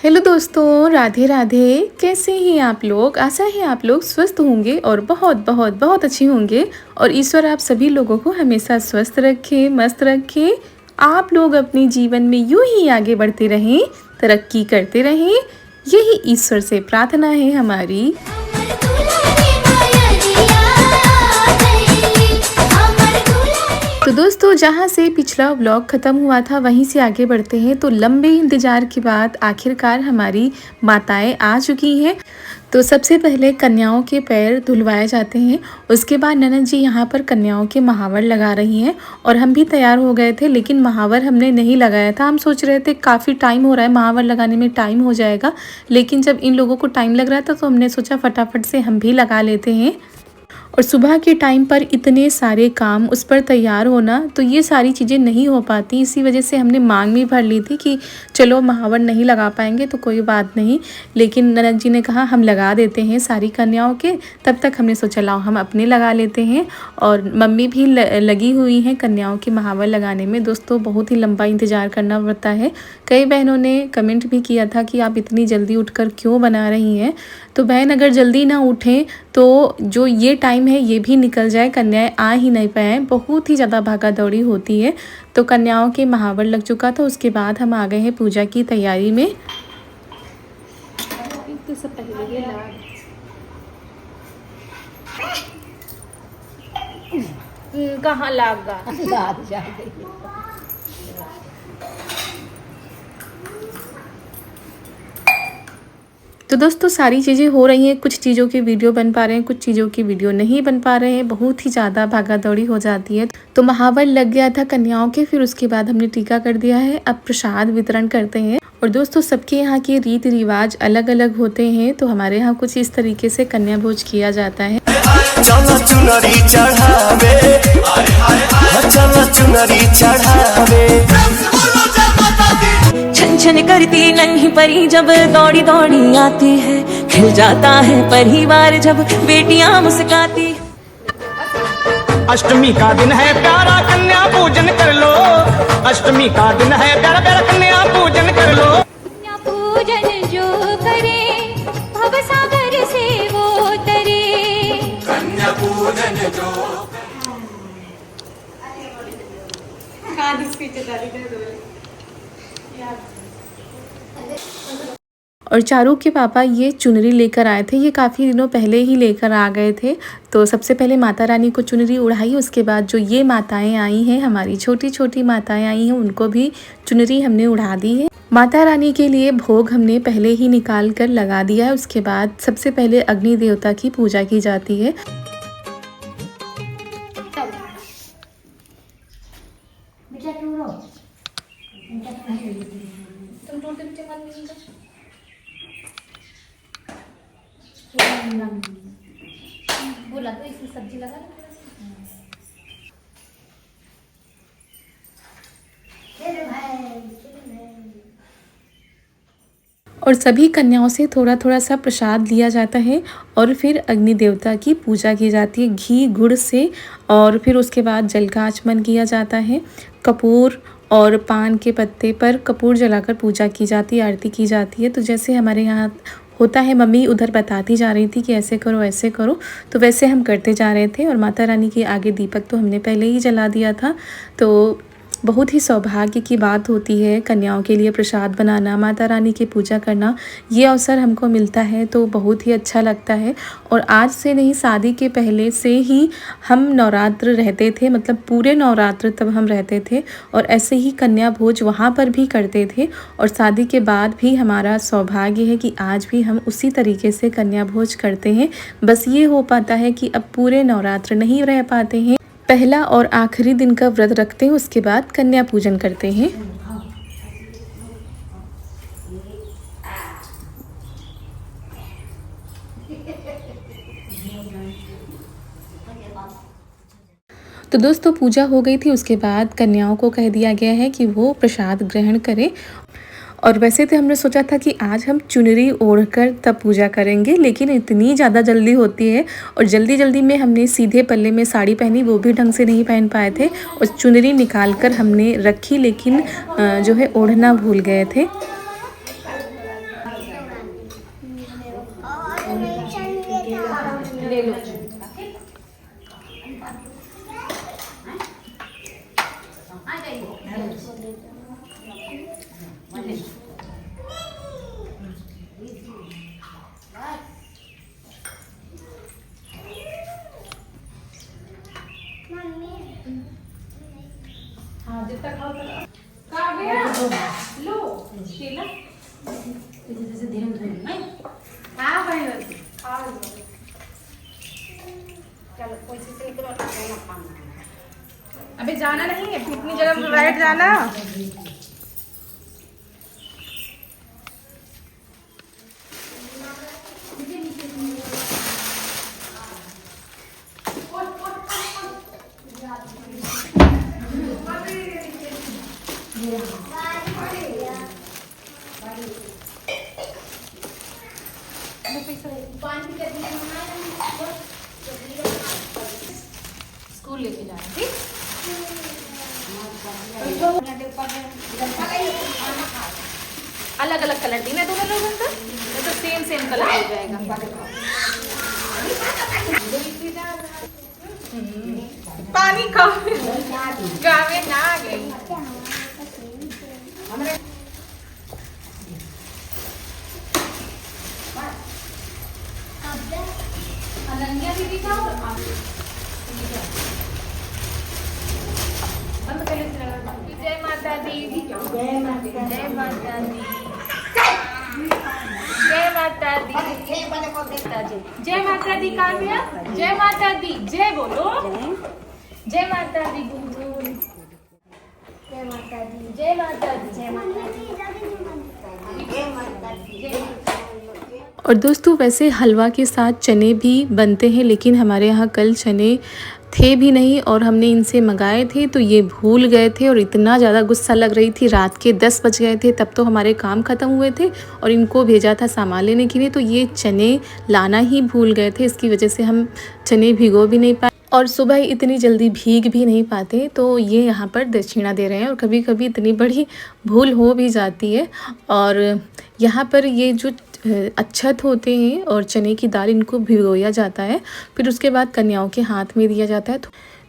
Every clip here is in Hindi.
हेलो दोस्तों, राधे राधे। कैसे हैं आप लोग? आशा है आप लोग स्वस्थ होंगे और बहुत बहुत बहुत अच्छे होंगे। और ईश्वर आप सभी लोगों को हमेशा स्वस्थ रखे, मस्त रखे। आप लोग अपने जीवन में यूं ही आगे बढ़ते रहें, तरक्की करते रहें, यही ईश्वर से प्रार्थना है हमारी। तो दोस्तों, जहाँ से पिछला व्लॉग ख़त्म हुआ था वहीं से आगे बढ़ते हैं। तो लंबे इंतज़ार के बाद आखिरकार हमारी माताएं आ चुकी हैं। तो सबसे पहले कन्याओं के पैर धुलवाए जाते हैं। उसके बाद ननद जी यहाँ पर कन्याओं के महावर लगा रही हैं। और हम भी तैयार हो गए थे, लेकिन महावर हमने नहीं लगाया था। हम सोच रहे थे काफ़ी टाइम हो रहा है, महावर लगाने में टाइम हो जाएगा। लेकिन जब इन लोगों को टाइम लग रहा था तो हमने सोचा फटाफट से हम भी लगा लेते हैं। और सुबह के टाइम पर इतने सारे काम, उस पर तैयार होना, तो ये सारी चीज़ें नहीं हो पाती। इसी वजह से हमने मांग भी भर ली थी कि चलो महावर नहीं लगा पाएंगे तो कोई बात नहीं। लेकिन ननद जी ने कहा हम लगा देते हैं सारी कन्याओं के। तब तक हमने सोचा लाओ हम अपने लगा लेते हैं। और मम्मी भी लगी हुई हैं कन्याओं के महावर लगाने में। दोस्तों, बहुत ही लंबा इंतज़ार करना पड़ता है। कई बहनों ने कमेंट भी किया था कि आप इतनी जल्दी उठकर क्यों बना रही हैं। तो बहन अगर जल्दी ना उठें तो जो ये टाइम है ये भी निकल जाए, कन्याएं आ ही नहीं पाए। बहुत ही ज़्यादा भागा दौड़ी होती है। तो कन्याओं के महावर लग चुका था। उसके बाद हम आ गए हैं पूजा की तैयारी में। कहाँ लागा तो दोस्तों, सारी चीज़ें हो रही हैं। कुछ चीज़ों की वीडियो बन पा रहे हैं, कुछ चीज़ों की वीडियो नहीं बन पा रहे हैं। बहुत ही ज़्यादा भागा दौड़ी हो जाती है। तो महावर लग गया था कन्याओं के। फिर उसके बाद हमने टीका कर दिया है। अब प्रसाद वितरण करते हैं। और दोस्तों, सबके यहाँ के रीति रिवाज अलग अलग होते हैं। तो हमारे यहाँ कुछ इस तरीके से कन्या भोज किया जाता है। छन छन करती नन्ही परी जब दौड़ी दौड़ी आती है, खिल जाता है परिवार जब बेटियां मुस्काती। अष्टमी का दिन है प्यारा, कन्या पूजन कर लो। अष्टमी का दिन है प्यारा प्यारा, कन्या पूजन कर लो। कन्या पूजन जो करे भव सागर से वो तरे। कन्या पूजन जो और चारू के पापा ये चुनरी लेकर आए थे। ये काफ़ी दिनों पहले ही लेकर आ गए थे। तो सबसे पहले माता रानी को चुनरी उड़ाई। उसके बाद जो ये माताएं आई हैं, हमारी छोटी छोटी माताएं आई हैं, उनको भी चुनरी हमने उड़ा दी है। माता रानी के लिए भोग हमने पहले ही निकाल कर लगा दिया है। उसके बाद सबसे पहले अग्नि देवता की पूजा की जाती है। बोला तो इसमें सब्जी लगा लो। और सभी कन्याओं से थोड़ा थोड़ा सा प्रसाद लिया जाता है। और फिर अग्नि देवता की पूजा की जाती है घी गुड़ से। और फिर उसके बाद जल का आचमन किया जाता है। कपूर और पान के पत्ते पर कपूर जलाकर पूजा की जाती है, आरती की जाती है। तो जैसे हमारे यहाँ होता है, मम्मी उधर बताती जा रही थी कि ऐसे करो ऐसे करो, तो वैसे हम करते जा रहे थे। और माता रानी के आगे दीपक तो हमने पहले ही जला दिया था। तो बहुत ही सौभाग्य की बात होती है कन्याओं के लिए प्रसाद बनाना, माता रानी की पूजा करना। ये अवसर हमको मिलता है तो बहुत ही अच्छा लगता है। और आज से नहीं, शादी के पहले से ही हम नवरात्र रहते थे, मतलब पूरे नवरात्र तब हम रहते थे। और ऐसे ही कन्या भोज वहाँ पर भी करते थे। और शादी के बाद भी हमारा सौभाग्य है कि आज भी हम उसी तरीके से कन्या भोज करते हैं। बस ये हो पाता है कि अब पूरे नवरात्र नहीं रह पाते हैं। पहला और आखिरी दिन का व्रत रखते हैं, उसके बाद कन्या पूजन करते हैं। तो दोस्तों, पूजा हो गई थी। उसके बाद कन्याओं को कह दिया गया है कि वो प्रसाद ग्रहण करें। और वैसे तो हमने सोचा था कि आज हम चुनरी ओढ़कर तब पूजा करेंगे, लेकिन इतनी ज़्यादा जल्दी होती है और जल्दी जल्दी में हमने सीधे पल्ले में साड़ी पहनी, वो भी ढंग से नहीं पहन पाए थे और चुनरी निकाल कर हमने रखी, लेकिन जो है ओढ़ना भूल गए थे। अबे जाना नहीं है, इतनी जगह राइट जाना। स्कूल लेके जाना, ठीक? अलग अलग कलर देना दोनों लोगों का, तो सेम कलर हो जाएगा। पानी गावे ना आ गई। अनन्या दीदी का जय माता दी, जय माता दी, जय माता दी, जय माता दी, जय माता दी। काव्या जय माता दी, जय बोलो, जय माता दी, जय माता दी, जय माता दी, जय माता दी, जय माता दी। और दोस्तों वैसे हलवा के साथ चने भी बनते हैं, लेकिन हमारे यहाँ कल चने थे भी नहीं और हमने इनसे मंगाए थे तो ये भूल गए थे और इतना ज़्यादा गुस्सा लग रही थी। रात के 10 बज गए थे तब तो हमारे काम ख़त्म हुए थे और इनको भेजा था सामान लेने के लिए, तो ये चने लाना ही भूल गए थे। इसकी वजह से हम चने भिगो भी नहीं पाए और सुबह इतनी जल्दी भीग भी नहीं पाते, तो ये यहाँ पर दक्षिणा दे रहे हैं। और कभी कभी इतनी बड़ी भूल हो भी जाती है। और यहाँ पर ये जो अक्षत होते हैं और चने की दाल, इनको भिगोया जाता है, फिर उसके बाद कन्याओं के हाथ में दिया जाता है।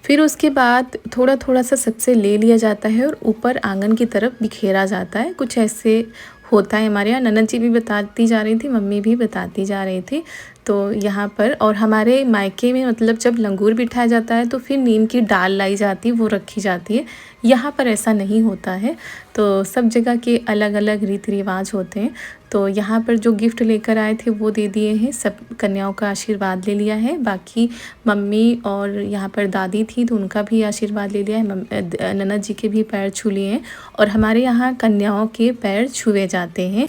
फिर उसके बाद थोड़ा थोड़ा सा सबसे ले लिया जाता है और ऊपर आंगन की तरफ बिखेरा जाता है। कुछ ऐसे होता है हमारे यहाँ। ननद जी भी बताती जा रही थी, मम्मी भी बताती जा रही थी। तो यहाँ पर और हमारे मायके में मतलब जब लंगूर बिठाया जाता है तो फिर नीम की डाल लाई जाती है, वो रखी जाती है। यहाँ पर ऐसा नहीं होता है। तो सब जगह के अलग अलग रीति रिवाज होते हैं। तो यहाँ पर जो गिफ्ट लेकर आए थे वो दे दिए हैं, सब कन्याओं का आशीर्वाद ले लिया है। बाकी मम्मी और यहाँ पर दादी थी तो उनका भी आशीर्वाद ले लिया है। ननद जी के भी पैर छू लिए हैं और हमारे यहाँ कन्याओं के पैर छुए जाते हैं।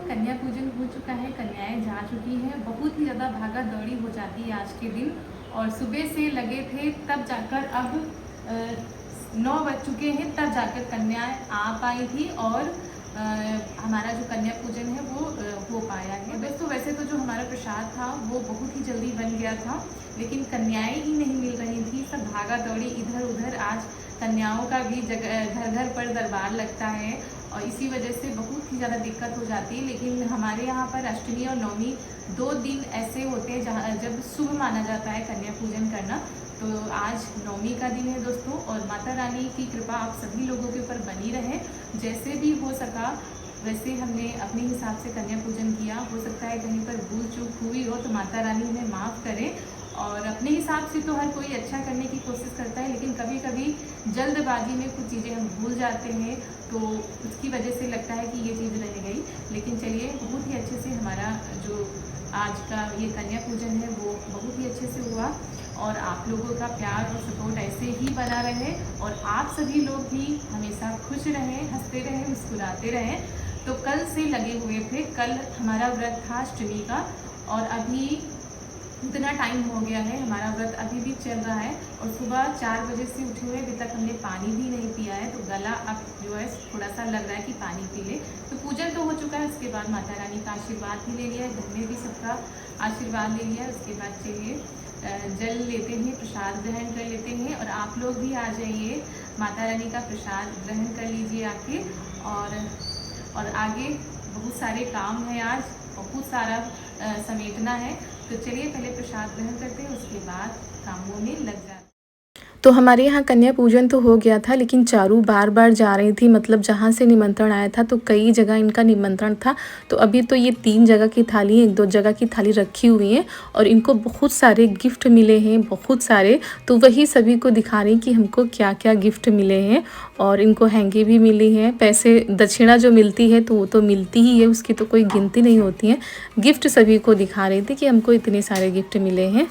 कन्या पूजन हो चुका है, कन्याएं जा चुकी हैं। बहुत ही ज़्यादा भागा दौड़ी हो जाती है आज के दिन और सुबह से लगे थे तब जाकर अब 9 बज चुके हैं तब जाकर कन्याएं आ पाई थी और हमारा जो कन्या पूजन है वो हो पाया है। दोस्तों वैसे तो जो हमारा प्रसाद था वो बहुत ही जल्दी बन गया था, लेकिन कन्याएं ही नहीं मिल रही थी। सब भागा दौड़ी इधर उधर। आज कन्याओं का भी घर घर पर दरबार लगता है और इसी वजह से बहुत ही ज़्यादा दिक्कत हो जाती है। लेकिन हमारे यहाँ पर अष्टमी और नवमी 2 दिन ऐसे होते हैं जहाँ जब शुभ माना जाता है कन्या पूजन करना। तो आज नवमी का दिन है दोस्तों और माता रानी की कृपा आप सभी लोगों के ऊपर बनी रहे। जैसे भी हो सका वैसे हमने अपने हिसाब से कन्या पूजन किया। हो सकता है कहीं पर भूल चूक हुई हो तो माता रानी हमें माफ़ करे। और अपने हिसाब से तो हर कोई अच्छा करने की कोशिश करता है, लेकिन कभी कभी जल्दबाजी में कुछ चीज़ें हम भूल जाते हैं तो उसकी वजह से लगता है कि ये चीज़ रह गई। लेकिन चलिए बहुत ही अच्छे से हमारा जो आज का ये कन्या पूजन है वो बहुत ही अच्छे से हुआ और आप लोगों का प्यार और सपोर्ट ऐसे ही बना रहे और आप सभी लोग भी हमेशा खुश रहें, हंसते रहें, मुस्कुराते रहें। तो कल से लगे हुए थे, कल हमारा व्रत था अष्टमी का और अभी इतना टाइम हो गया है, हमारा व्रत अभी भी चल रहा है और सुबह 4 बजे से उठे हुए अभी तक हमने पानी भी नहीं पिया है। तो गला अब जो है थोड़ा सा लग रहा है कि पानी पी ले। तो पूजन तो हो चुका है, उसके बाद माता रानी का आशीर्वाद भी ले लिया है, घर में भी सबका आशीर्वाद ले लिया है। उसके बाद चलिए जल लेते हैं, प्रसाद ग्रहण कर लेते हैं और आप लोग भी आ जाइए, माता रानी का प्रसाद ग्रहण कर लीजिए आके। और आगे बहुत सारे काम है, आज बहुत सारा समेटना है। तो चलिए पहले प्रसाद ग्रहण करते हैं, उसके बाद कामों में लग जाते हैं। तो हमारे यहाँ कन्या पूजन तो हो गया था, लेकिन चारू बार बार जा रही थी, मतलब जहाँ से निमंत्रण आया था तो कई जगह इनका निमंत्रण था। तो अभी तो ये 3 जगह की थाली, 1-2 जगह की थाली रखी हुई हैं और इनको बहुत सारे गिफ्ट मिले हैं, बहुत सारे। तो वही सभी को दिखा रही कि हमको क्या क्या गिफ्ट मिले हैं। और इनको हैंगी भी मिली हैं। पैसे दक्षिणा जो मिलती है तो वो तो मिलती ही है, उसकी तो कोई गिनती नहीं होती है। गिफ्ट सभी को दिखा रही थी कि हमको इतने सारे गिफ्ट मिले हैं।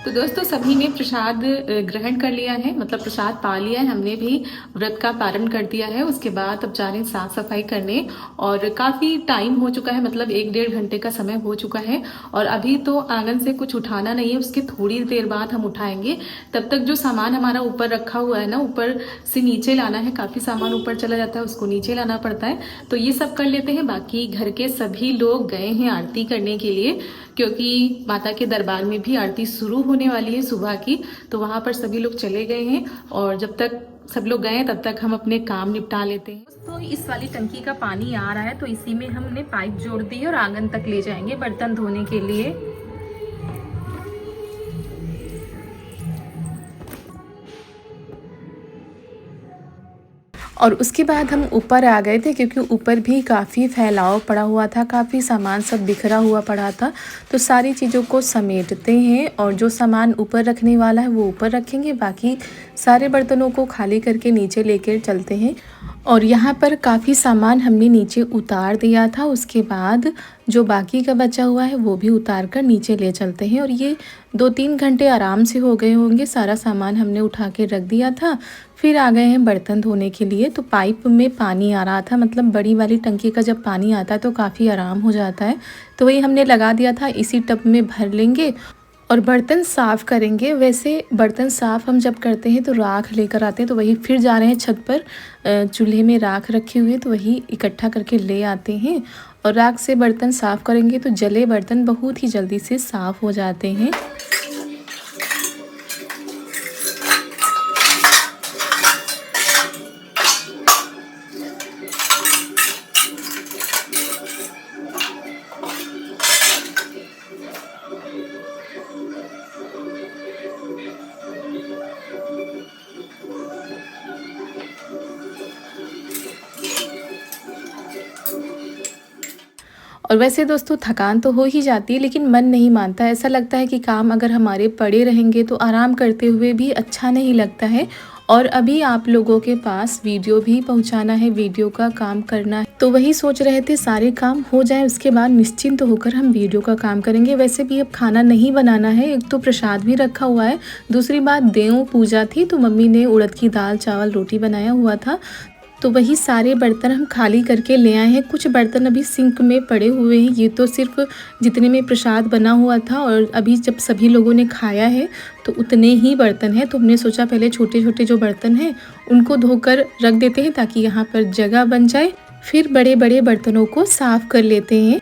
तो दोस्तों सभी ने प्रसाद ग्रहण कर लिया है, मतलब प्रसाद पा लिया है। हमने भी व्रत का पारण कर दिया है। उसके बाद अब जा रहे हैं साफ सफाई करने और काफ़ी टाइम हो चुका है, मतलब 1-1.5 घंटे का समय हो चुका है। और अभी तो आंगन से कुछ उठाना नहीं है, उसके थोड़ी देर बाद हम उठाएंगे। तब तक जो सामान हमारा ऊपर रखा हुआ है ना, ऊपर से नीचे लाना है। काफ़ी सामान ऊपर चला जाता है, उसको नीचे लाना पड़ता है। तो ये सब कर लेते हैं। बाकी घर के सभी लोग गए हैं आरती करने के लिए, क्योंकि माता के दरबार में भी आरती शुरू होने वाली है सुबह की। तो वहाँ पर सभी लोग चले गए हैं और जब तक सब लोग गए तब तक हम अपने काम निपटा लेते हैं। तो इस वाली टंकी का पानी आ रहा है, तो इसी में हमने पाइप जोड़ दी है और आंगन तक ले जाएंगे बर्तन धोने के लिए। और उसके बाद हम ऊपर आ गए थे, क्योंकि ऊपर भी काफ़ी फैलाव पड़ा हुआ था, काफ़ी सामान सब बिखरा हुआ पड़ा था। तो सारी चीज़ों को समेटते हैं और जो सामान ऊपर रखने वाला है वो ऊपर रखेंगे, बाकी सारे बर्तनों को खाली करके नीचे लेकर चलते हैं। और यहाँ पर काफ़ी सामान हमने नीचे उतार दिया था। उसके बाद जो बाकी का बचा हुआ है वो भी उतार कर नीचे ले चलते हैं। और ये 2-3 घंटे आराम से हो गए होंगे। सारा सामान हमने उठा के रख दिया था। फिर आ गए हैं बर्तन धोने के लिए। तो पाइप में पानी आ रहा था, मतलब बड़ी वाली टंकी का जब पानी आता है तो काफ़ी आराम हो जाता है। तो वही हमने लगा दिया था, इसी टब में भर लेंगे और बर्तन साफ़ करेंगे। वैसे बर्तन साफ़ हम जब करते हैं तो राख लेकर आते हैं, तो वही फिर जा रहे हैं छत पर। चूल्हे में राख रखी हुई है तो वही इकट्ठा करके ले आते हैं और राख से बर्तन साफ़ करेंगे तो जले बर्तन बहुत ही जल्दी से साफ़ हो जाते हैं। और वैसे दोस्तों थकान तो हो ही जाती है, लेकिन मन नहीं मानता। ऐसा लगता है कि काम अगर हमारे पड़े रहेंगे तो आराम करते हुए भी अच्छा नहीं लगता है। और अभी आप लोगों के पास वीडियो भी पहुंचाना है, वीडियो का काम करना है। तो वही सोच रहे थे सारे काम हो जाए, उसके बाद निश्चिंत होकर हम वीडियो का काम करेंगे। वैसे भी अब खाना नहीं बनाना है, एक तो प्रसाद भी रखा हुआ है, दूसरी बात देव पूजा थी तो मम्मी ने उड़द की दाल चावल रोटी बनाया हुआ था। तो वही सारे बर्तन हम खाली करके ले आए हैं। कुछ बर्तन अभी सिंक में पड़े हुए हैं। ये तो सिर्फ जितने में प्रसाद बना हुआ था और अभी जब सभी लोगों ने खाया है तो उतने ही बर्तन हैं। तो हमने सोचा पहले छोटे छोटे जो बर्तन हैं उनको धोकर रख देते हैं ताकि यहाँ पर जगह बन जाए, फिर बड़े बड़े बर्तनों को साफ़ कर लेते हैं।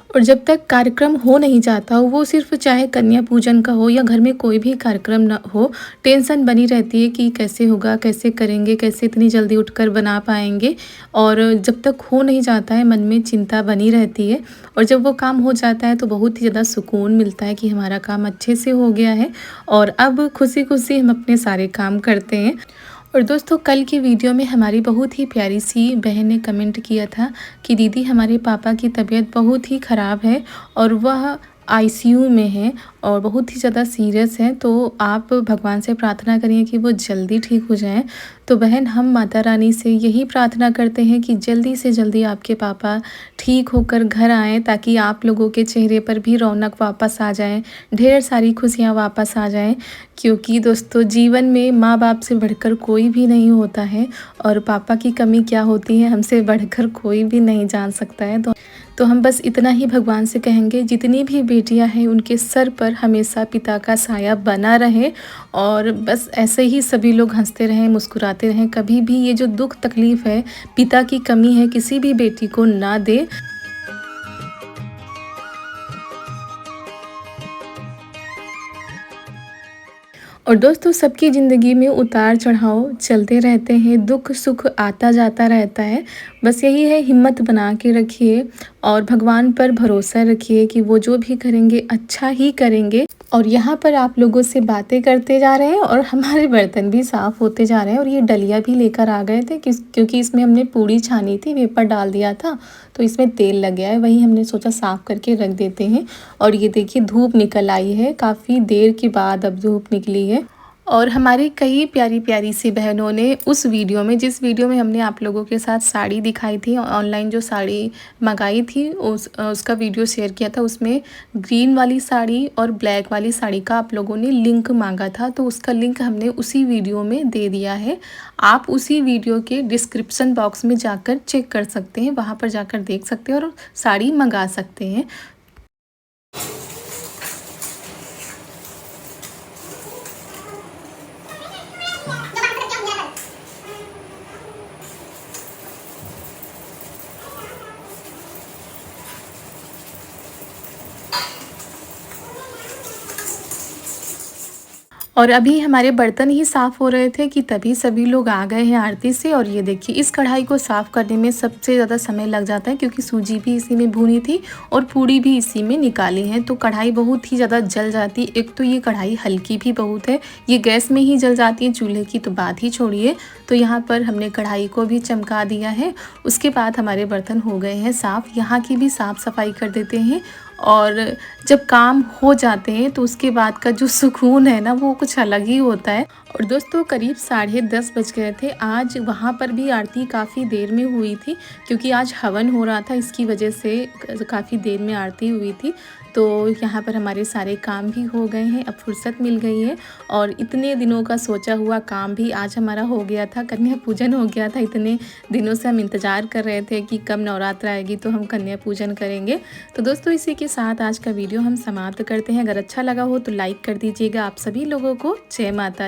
और जब तक कार्यक्रम हो नहीं जाता हो, वो सिर्फ चाहे कन्या पूजन का हो या घर में कोई भी कार्यक्रम ना हो, टेंशन बनी रहती है कि कैसे होगा, कैसे करेंगे, कैसे इतनी जल्दी उठकर बना पाएंगे। और जब तक हो नहीं जाता है मन में चिंता बनी रहती है। और जब वो काम हो जाता है तो बहुत ही ज़्यादा सुकून मिलता है कि हमारा काम अच्छे से हो गया है और अब खुशी खुशी हम अपने सारे काम करते हैं। और दोस्तों कल की वीडियो में हमारी बहुत ही प्यारी सी बहन ने कमेंट किया था कि दीदी हमारे पापा की तबीयत बहुत ही ख़राब है और वह आईसीयू में है और बहुत ही ज़्यादा सीरियस है, तो आप भगवान से प्रार्थना करिए कि वो जल्दी ठीक हो जाएं। तो बहन हम माता रानी से यही प्रार्थना करते हैं कि जल्दी से जल्दी आपके पापा ठीक होकर घर आएँ ताकि आप लोगों के चेहरे पर भी रौनक वापस आ जाए, ढेर सारी खुशियाँ वापस आ जाएं। क्योंकि दोस्तों जीवन में माँ बाप से बढ़कर कोई भी नहीं होता है और पापा की कमी क्या होती है हमसे बढ़कर कोई भी नहीं जान सकता है। तो हम बस इतना ही भगवान से कहेंगे जितनी भी बेटियां हैं उनके सर पर हमेशा पिता का साया बना रहे और बस ऐसे ही सभी लोग हंसते रहें, मुस्कुराते रहें। कभी भी ये जो दुख तकलीफ़ है, पिता की कमी है, किसी भी बेटी को ना दे। और दोस्तों सबकी ज़िंदगी में उतार चढ़ाव चलते रहते हैं, दुख सुख आता जाता रहता है। बस यही है, हिम्मत बना के रखिए और भगवान पर भरोसा रखिए कि वो जो भी करेंगे अच्छा ही करेंगे। और यहाँ पर आप लोगों से बातें करते जा रहे हैं और हमारे बर्तन भी साफ़ होते जा रहे हैं। और ये डलिया भी लेकर आ गए थे क्योंकि इसमें हमने पूड़ी छानी थी, वेपर डाल दिया था तो इसमें तेल लग गया है, वही हमने सोचा साफ़ करके रख देते हैं। और ये देखिए धूप निकल आई है, काफ़ी देर के बाद अब धूप निकली है। और हमारी कई प्यारी प्यारी सी बहनों ने उस वीडियो में, जिस वीडियो में हमने आप लोगों के साथ साड़ी दिखाई थी, ऑनलाइन जो साड़ी मंगाई थी उसका वीडियो शेयर किया था, उसमें ग्रीन वाली साड़ी और ब्लैक वाली साड़ी का आप लोगों ने लिंक मांगा था, तो उसका लिंक हमने उसी वीडियो में दे दिया है। आप उसी वीडियो के डिस्क्रिप्शन बॉक्स में जाकर चेक कर सकते हैं, वहाँ पर जाकर देख सकते हैं और साड़ी मंगा सकते हैं। और अभी हमारे बर्तन ही साफ़ हो रहे थे कि तभी सभी लोग आ गए हैं आरती से। और ये देखिए इस कढ़ाई को साफ़ करने में सबसे ज़्यादा समय लग जाता है क्योंकि सूजी भी इसी में भूनी थी और पूड़ी भी इसी में निकाली है, तो कढ़ाई बहुत ही ज़्यादा जल जाती। एक तो ये कढ़ाई हल्की भी बहुत है, ये गैस में ही जल जाती है, चूल्हे की तो बात ही छोड़िए। तो यहाँ पर हमने कढ़ाई को भी चमका दिया है। उसके बाद हमारे बर्तन हो गए हैं साफ़, यहाँ की भी साफ़ सफाई कर देते हैं। और जब काम हो जाते हैं तो उसके बाद का जो सुकून है ना, वो कुछ अलग ही होता है। और दोस्तों करीब 10:30 बज गए थे। आज वहाँ पर भी आरती काफ़ी देर में हुई थी क्योंकि आज हवन हो रहा था, इसकी वजह से काफ़ी देर में आरती हुई थी। तो यहाँ पर हमारे सारे काम भी हो गए हैं, अब फुर्सत मिल गई है और इतने दिनों का सोचा हुआ काम भी आज हमारा हो गया था। कन्या पूजन हो गया था, इतने दिनों से हम इंतज़ार कर रहे थे कि कब नवरात्र आएगी तो हम कन्या पूजन करेंगे। तो दोस्तों इसी के साथ आज का वीडियो हम समाप्त करते हैं। अगर अच्छा लगा हो तो लाइक कर दीजिएगा। आप सभी लोगों को जय माता दी।